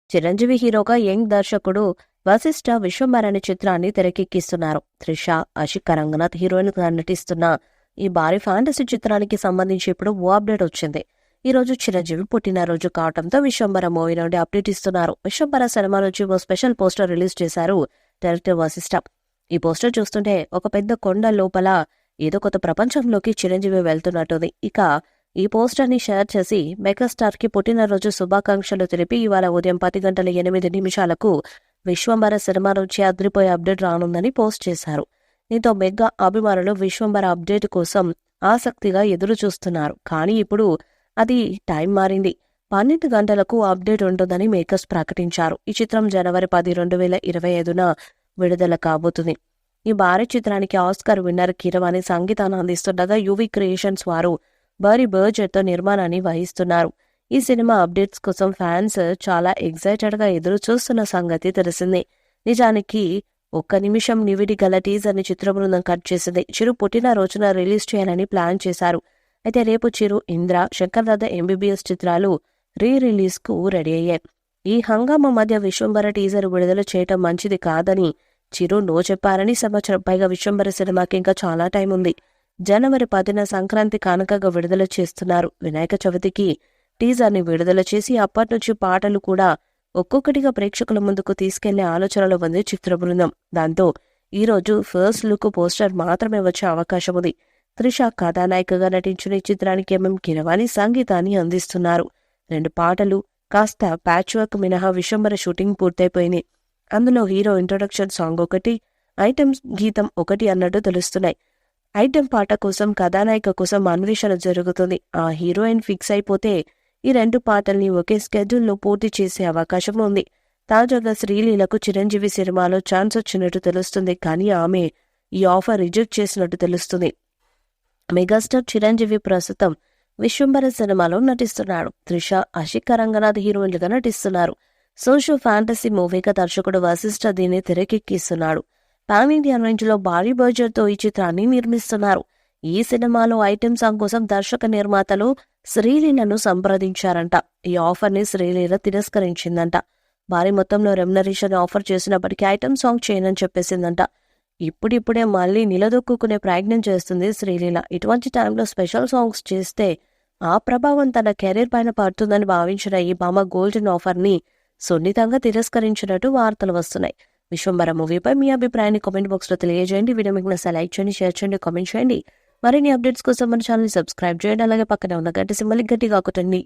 చిరంజీవి హీరోగా యంగ్ దర్శకుడు వశిష్ఠ విశ్వంబర్ అనే చిత్రాన్ని తెరకెక్కిస్తున్నారు. త్రిష, ఆషికా రంగనాథ్ హీరోయిన్ గా నటిస్తున్న ఈ భారీ ఫ్యాంటసీ చిత్రానికి సంబంధించి ఇప్పుడు ఓ అప్డేట్ వచ్చింది. ఈ రోజు చిరంజీవి పుట్టినరోజు కావడంతో విశ్వంబర మూవీ నుండి అప్డేట్ ఇస్తున్నారు. విశ్వంబర సినిమా నుంచి ఓ స్పెషల్ పోస్టర్ రిలీజ్ చేశారు డైరెక్టర్ వశిష్ఠ. ఈ పోస్టర్ చూస్తుంటే ఒక పెద్ద కొండ లోపల ఏదో కొత్త ప్రపంచంలోకి చిరంజీవి వెళ్తున్నట్టుంది. ఇక ఈ పోస్టర్ ని షేర్ చేసి మెగాస్టార్ కి పుట్టినరోజు శుభాకాంక్షలు తెలిపి ఇవాళ ఉదయం 10:08 విశ్వంబర సినిమా నుంచి అదిరిపోయే అప్డేట్ రానుందని పోస్ట్ చేశారు. దీంతో మెగా అభిమానులు విశ్వంబర అప్డేట్ కోసం ఆసక్తిగా ఎదురు చూస్తున్నారు. కానీ ఇప్పుడు అది టైం మారింది. 12 గంటలకు అప్డేట్ ఉంటుందని మేకర్స్ ప్రకటించారు. ఈ చిత్రం జనవరి 10, 2025 విడుదల కాబోతుంది. ఈ భారీ చిత్రానికి ఆస్కార్ విన్నర్ కీరవాణి సంగీతాన్ని అందిస్తుండగా యువి క్రియేషన్స్ వారు భారీ బడ్జెట్ తో నిర్మాణాన్ని వహిస్తున్నారు. ఈ సినిమా అప్డేట్స్ కోసం ఫ్యాన్స్ చాలా ఎక్సైటెడ్ గా ఎదురు చూస్తున్న సంగతి తెలిసిందే. నిజానికి ఒక్క నిమిషం నివిడి గల టీజర్ ని చిత్ర బృందం కట్ చేసింది. చిరు పుట్టినరోజున రిలీజ్ చేయాలని ప్లాన్ చేశారు. అయితే రేపు చిరు, ఇంద్ర, శంకర్దాద ఎంబీబీఎస్ చిత్రాలు రిలీజ్ కు రెడీ అయ్యాయి. ఈ హంగామా మధ్య విశ్వంబర టీజర్ విడుదల చేయటం మంచిది కాదని చిరు నో చెప్పారని సమాచారం. పైగా విశ్వంబర సినిమాకి ఇంకా చాలా టైం ఉంది. జనవరి 10న సంక్రాంతి కానుకగా విడుదల చేస్తున్నారు. వినాయక చవితికి టీజర్ ని విడుదల చేసి అప్పటి నుంచి పాటలు కూడా ఒక్కొక్కటిగా ప్రేక్షకుల ముందుకు తీసుకెళ్లే ఆలోచనలో ఉంది చిత్ర బృందం. దాంతో ఈ రోజు ఫస్ట్ లుక్ పోస్టర్ మాత్రమే వచ్చే అవకాశం ఉంది. త్రిష కథానాయికగా నటించిన ఈ చిత్రానికి కీరవాణి సంగీతాన్ని అందిస్తున్నారు. 2 పాటలు కాస్త ప్యాచ్ వర్క్ మినహా విశ్వంబర షూటింగ్ పూర్తయిపోయింది. అందులో హీరో ఇంట్రొడక్షన్ సాంగ్ ఒకటి, ఐటెం గీతం ఒకటి అన్నట్టు తెలుస్తున్నాయి. ఐటెం పాట కోసం కథానాయిక కోసం అన్వేషణ జరుగుతుంది. ఆ హీరోయిన్ ఫిక్స్ అయిపోతే ఈ 2 పాటల్ని ఒకే స్కెడ్యూల్లో పూర్తి చేసే అవకాశం ఉంది. తాజాగా శ్రీలీలకు చిరంజీవి సినిమాలో ఛాన్స్ వచ్చినట్టు తెలుస్తుంది. కానీ ఆమె ఈ ఆఫర్ రిజెక్ట్ చేసినట్టు తెలుస్తుంది. మెగాస్టార్ చిరంజీవి ప్రస్తుతం విశ్వంబర సినిమాలో నటిస్తున్నాడు. త్రిష, ఆషికా రంగనాథ్ హీరోయిన్లుగా నటిస్తున్నారు. సోషల్ ఫ్యాంటసీ మూవీగా దర్శకుడు వశిష్ఠ దీన్ని తెరకెక్కిస్తున్నాడు. పాన్ ఇండియా రేంజ్ లో భారీ బడ్జెట్ తో ఈ చిత్రాన్ని నిర్మిస్తున్నారు. ఈ సినిమాలో ఐటెం సాంగ్ కోసం దర్శక నిర్మాతలు శ్రీలీలను సంప్రదించారంట. ఈ ఆఫర్ ని శ్రీలీల తిరస్కరించిందంట. భారీ మొత్తంలో రెమ్యునరేషన్ ఆఫర్ చేసినప్పటికీ ఐటెం సాంగ్ చేయనని చెప్పేసిందంట. ఇప్పుడిప్పుడే మళ్లీ నిలదొక్కునే ప్రయత్నం చేస్తుంది శ్రీలీల. ఇటువంటి టైంలో స్పెషల్ సాంగ్స్ చేస్తే ఆ ప్రభావం తన కెరీర్ పైన పడుతుందని భావించిన ఈ భామ గోల్డెన్ ఆఫర్ ని సున్నితంగా తిరస్కరించినట్టు వార్తలు వస్తున్నాయి. విశ్వంబర మూవీపై మీ అభిప్రాయాన్ని కామెంట్ బాక్స్ లో తెలియజేయండి. వీడియో మీకు నచ్చితే లైక్ చేయండి, షేర్ చేయండి, కామెంట్ చేయండి. మరిన్ని అప్డేట్స్ కోసం మన ఛానల్ ని సబ్స్క్రైబ్ చేయండి. అలాగే పక్కనే ఉన్న గంట సింబల్ గట్టిగా కొట్టండి.